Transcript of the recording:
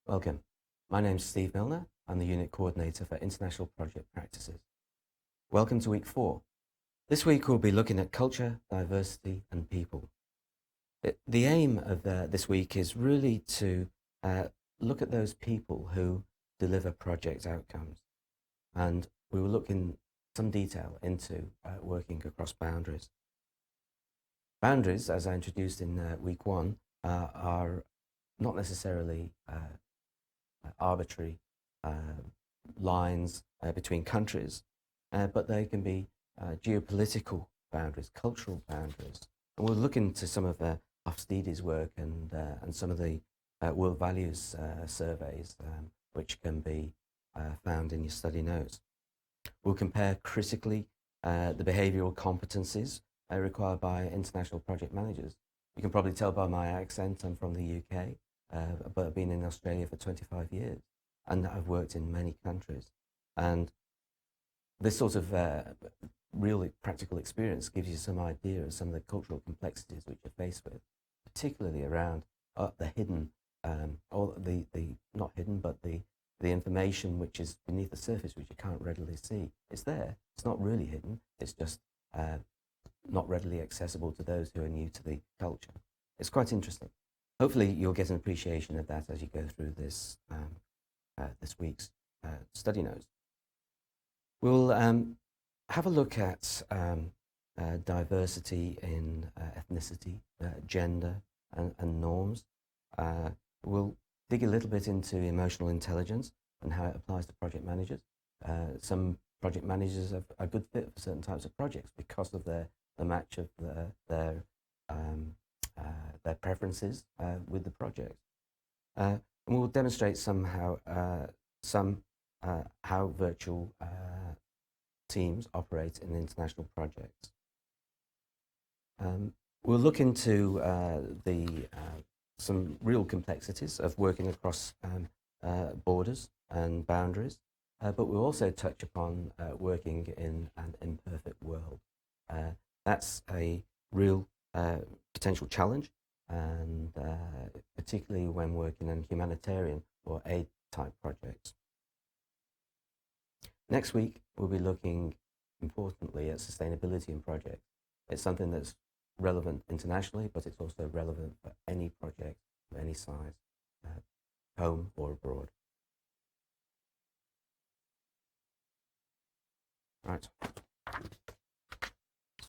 Welcome. My name's Steve Milner. I'm the Unit Coordinator for International Project Practices. Welcome to Week 4. This week we'll be looking at culture, diversity and people. The aim of this week is really to look at those people who deliver project outcomes. And we will look in some detail into working across boundaries. Boundaries, as I introduced in Week 1, are not necessarily arbitrary lines between countries, but they can be geopolitical boundaries, cultural boundaries. And we'll look into some of Hofstede's work and some of the world values surveys, which can be found in your study notes. We'll compare critically the behavioural competencies required by international project managers. You can probably tell by my accent, I'm from the UK, but I've been in Australia for 25 years and I've worked in many countries. And this sort of real practical experience gives you some idea of some of the cultural complexities which you're faced with, particularly around the hidden, or the not hidden, but the information which is beneath the surface, which you can't readily see. It's there, it's not really hidden, it's just not readily accessible to those who are new to the culture. It's quite interesting. Hopefully you'll get an appreciation of that as you go through this this week's study notes. We'll have a look at diversity in ethnicity, gender and norms. We'll dig a little bit into emotional intelligence and how it applies to project managers. Some project managers are a good fit for certain types of projects because of the match of their preferences with the project. And we'll demonstrate how virtual teams operate in international projects. We'll look into some real complexities of working across borders and boundaries, but we'll also touch upon working in an imperfect world. That's a real potential challenge, and particularly when working in humanitarian or aid type projects. Next week, we'll be looking importantly at sustainability in projects. It's something that's relevant internationally, but it's also relevant for any project of any size, home or abroad. Right.